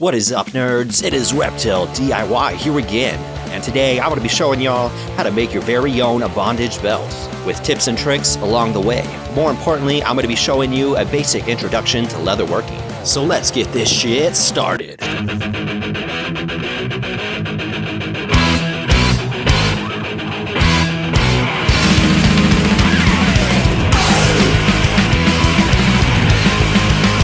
What is up, nerds? It is Reptile DIY here again, and today I'm going to be showing y'all how to make your very own bondage belt, with tips and tricks along the way. More importantly, I'm going to be showing you a basic introduction to leather working. So let's get this shit started.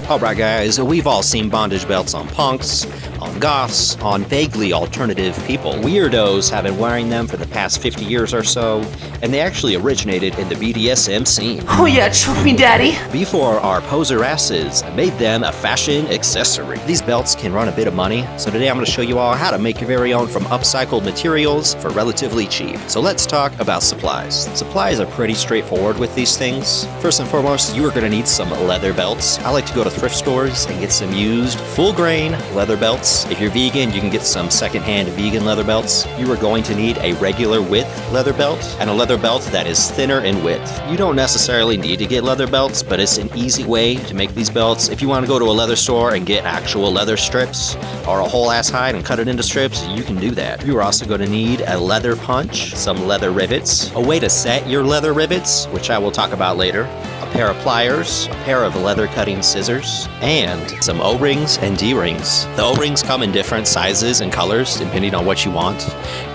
Alright guys, we've all seen bondage belts on punks, on goths, on vaguely alternative people. Weirdos have been wearing them for the past 50 years or so, and they actually originated in the BDSM scene. Oh yeah, choke me daddy! Before our poser asses made them a fashion accessory. These belts can run a bit of money, so today I'm going to show you all how to make your very own from upcycled materials for relatively cheap. So let's talk about supplies. Supplies are pretty straightforward with these things. First and foremost, you are going to need some leather belts. I like to go to thrift stores and get some used full-grain leather belts. If you're vegan, you can get some secondhand vegan leather belts. You are going to need a regular width leather belt and a leather belt that is thinner in width. You don't necessarily need to get leather belts, but it's an easy way to make these belts. If you want to go to a leather store and get actual leather strips or a whole ass hide and cut it into strips, you can do that. You are also going to need a leather punch, some leather rivets, a way to set your leather rivets, which I will talk about later, a pair of pliers, a pair of leather cutting scissors, and some O-rings and D-rings. The O-rings come in different sizes and colors depending on what you want.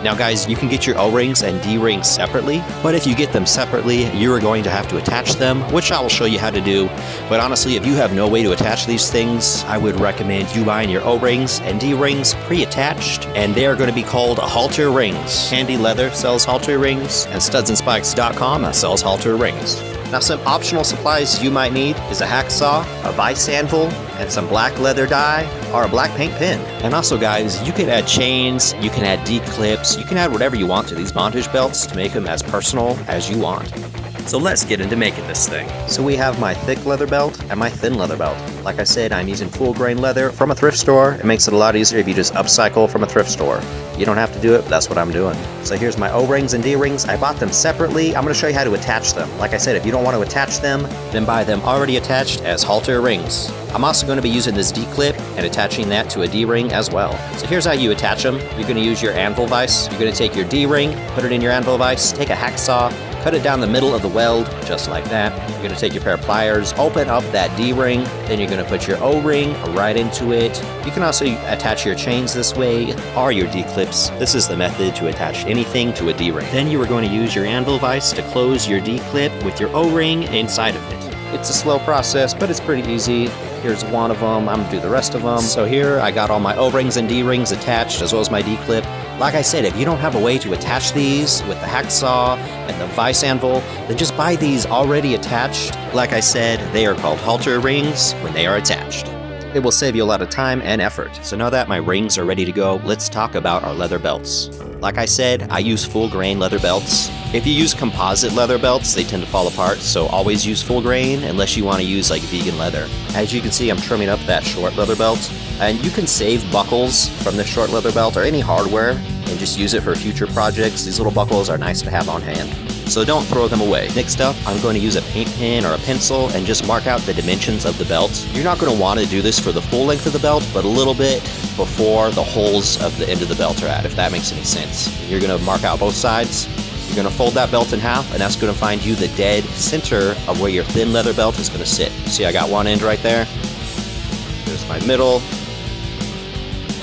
Now guys, you can get your O-rings and D-rings separately, but if you get them separately, you are going to have to attach them, which I will show you how to do. But honestly, if you have no way to attach these things, I would recommend you buying your O-rings and D-rings pre-attached, and they are going to be called halter rings. Handy Leather sells halter rings, and studsandspikes.com sells halter rings. Now some optional supplies you might need is a hacksaw, a vice anvil, and some black leather dye, or a black paint pen. And also guys, you can add chains, you can add D-clips, you can add whatever you want to these bondage belts to make them as personal as you want. So let's get into making this thing. So we have my thick leather belt and my thin leather belt. Like I said, I'm using full grain leather from a thrift store. It makes it a lot easier if you just upcycle from a thrift store. You don't have to do it, but that's what I'm doing. So here's my O-rings and D-rings. I bought them separately. I'm going to show you how to attach them. Like I said, if you don't want to attach them, then buy them already attached as halter rings. I'm also going to be using this D-clip and attaching that to a D-ring as well. So here's how you attach them. You're going to use your anvil vise. You're going to take your D-ring, put it in your anvil vise, take a hacksaw, cut it down the middle of the weld, just like that. You're going to take your pair of pliers, open up that D-ring, then you're going to put your O-ring right into it. You can also attach your chains this way, or your D-clips. This is the method to attach anything to a D-ring. Then you are going to use your anvil vise to close your D-clip with your O-ring inside of it. It's a slow process, but it's pretty easy. Here's one of them. I'm going to do the rest of them. So here I got all my O-rings and D-rings attached, as well as my D-clip. Like I said, if you don't have a way to attach these with the hacksaw and the vice anvil, then just buy these already attached. Like I said, they are called halter rings when they are attached. It will save you a lot of time and effort. So now that my rings are ready to go, let's talk about our leather belts. Like I said, I use full grain leather belts. If you use composite leather belts, they tend to fall apart, so always use full grain unless you want to use like vegan leather. As you can see, I'm trimming up that short leather belt, and you can save buckles from this short leather belt or any hardware and just use it for future projects. These little buckles are nice to have on hand, so don't throw them away. Next up, I'm going to use a paint pen or a pencil and just mark out the dimensions of the belt. You're not going to want to do this for the full length of the belt, but a little bit before the holes of the end of the belt are at, if that makes any sense. You're going to mark out both sides. You're going to fold that belt in half, and that's going to find you the dead center of where your thin leather belt is going to sit. See, I got one end right there. There's my middle.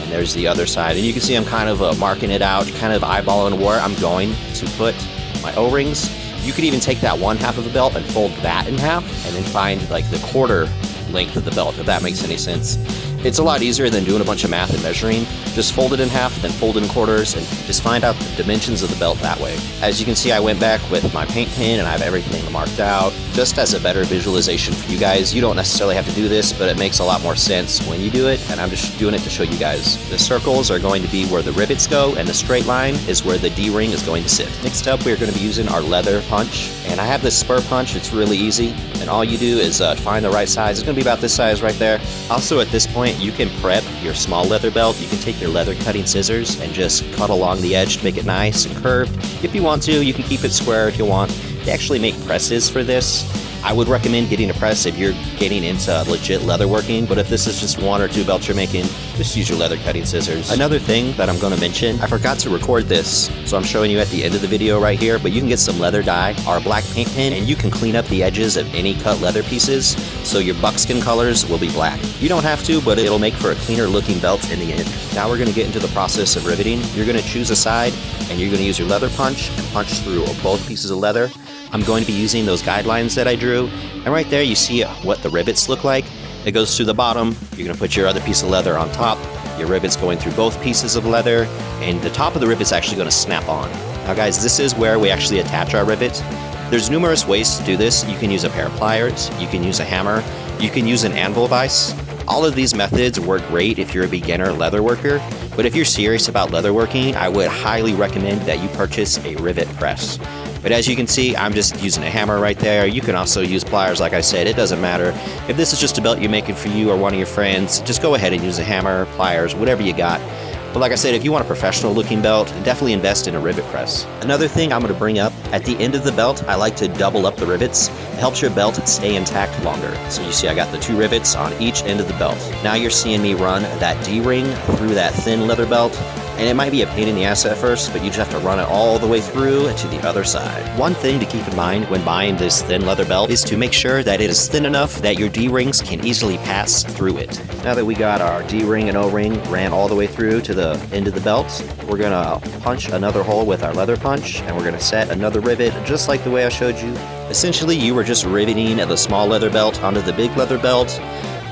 And there's the other side. And you can see I'm kind of marking it out, kind of eyeballing where I'm going to put my O-rings. You could even take that one half of the belt and fold that in half, and then find like the quarter length of the belt, if that makes any sense. It's a lot easier than doing a bunch of math and measuring. Just fold it in half, then fold it in quarters, and just find out the dimensions of the belt that way. As you can see, I went back with my paint pen and I have everything marked out. Just as a better visualization for you guys, you don't necessarily have to do this, but it makes a lot more sense when you do it, and I'm just doing it to show you guys. The circles are going to be where the rivets go, and the straight line is where the D-ring is going to sit. Next up, we're going to be using our leather punch, and I have this spur punch. It's really easy, and all you do is find the right size. It's going to be about this size right there. Also, at this point, you can prep your small leather belt. You can take your leather cutting scissors and just cut along the edge to make it nice and curved. If you want to, you can keep it square if you want. They actually make presses for this. I would recommend getting a press if you're getting into legit leatherworking, but if this is just 1 or 2 belts you're making, just use your leather cutting scissors. Another thing that I'm going to mention, I forgot to record this, so I'm showing you at the end of the video right here, but you can get some leather dye or a black paint pen, and you can clean up the edges of any cut leather pieces, so your buckskin colors will be black. You don't have to, but it'll make for a cleaner looking belt in the end. Now we're going to get into the process of riveting. You're going to choose a side, and you're going to use your leather punch and punch through both pieces of leather. I'm going to be using those guidelines that I drew, and right there you see what the rivets look like. It goes through the bottom, you're going to put your other piece of leather on top, your rivets going through both pieces of leather, and the top of the rivet's actually going to snap on. Now guys, this is where we actually attach our rivet. There's numerous ways to do this. You can use a pair of pliers, you can use a hammer, you can use an anvil vise. All of these methods work great if you're a beginner leather worker, but if you're serious about leatherworking, I would highly recommend that you purchase a rivet press. But as you can see, I'm just using a hammer right there. You can also use pliers, like I said, it doesn't matter. If this is just a belt you're making for you or one of your friends, just go ahead and use a hammer, pliers, whatever you got. But like I said, if you want a professional looking belt, definitely invest in a rivet press. Another thing I'm going to bring up, at the end of the belt, I like to double up the rivets. It helps your belt stay intact longer. So you see I got the 2 rivets on each end of the belt. Now you're seeing me run that D-ring through that thin leather belt. And it might be a pain in the ass at first, but you just have to run it all the way through to the other side. One thing to keep in mind when buying this thin leather belt is to make sure that it is thin enough that your D-rings can easily pass through it. Now that we got our D-ring and O-ring ran all the way through to the end of the belt, we're gonna punch another hole with our leather punch, and we're gonna set another rivet just like the way I showed you. Essentially, you were just riveting the small leather belt onto the big leather belt,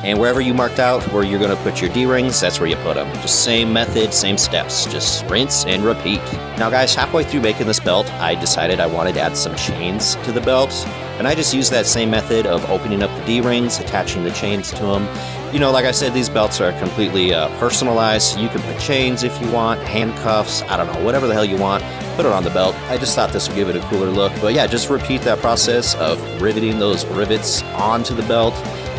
and wherever you marked out where you're going to put your D-rings, that's where you put them. Just same method, same steps. Just rinse and repeat. Now guys, halfway through making this belt, I decided I wanted to add some chains to the belt. And I just used that same method of opening up the D-rings, attaching the chains to them. You know, like I said, these belts are completely personalized. You can put chains if you want, handcuffs, I don't know, whatever the hell you want. Put it on the belt. I just thought this would give it a cooler look. But yeah, just repeat that process of riveting those rivets onto the belt.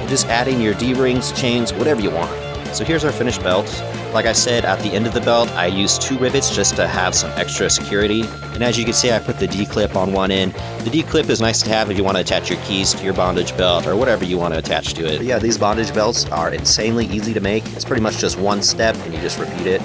Just adding your D-rings, chains, whatever you want. So here's our finished belt. Like I said, at the end of the belt, I used 2 rivets just to have some extra security. And as you can see, I put the D-clip on one end. The D-clip is nice to have if you want to attach your keys to your bondage belt or whatever you want to attach to it. But yeah, these bondage belts are insanely easy to make. It's pretty much just one step and you just repeat it.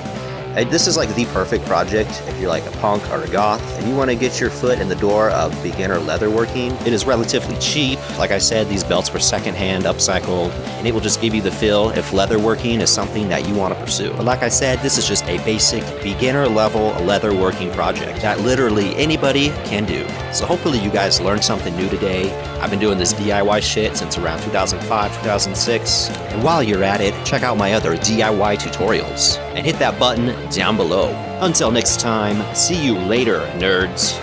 And this is like the perfect project if you're like a punk or a goth and you want to get your foot in the door of beginner leatherworking. It is relatively cheap. Like I said, these belts were secondhand, upcycled, and it will just give you the feel if leatherworking is something that you want to pursue. But like I said, this is just a basic beginner level leatherworking project that literally anybody can do. So hopefully you guys learned something new today. I've been doing this DIY shit since around 2005, 2006. And while you're at it, check out my other DIY tutorials and hit that button down below. Until next time, see you later, nerds.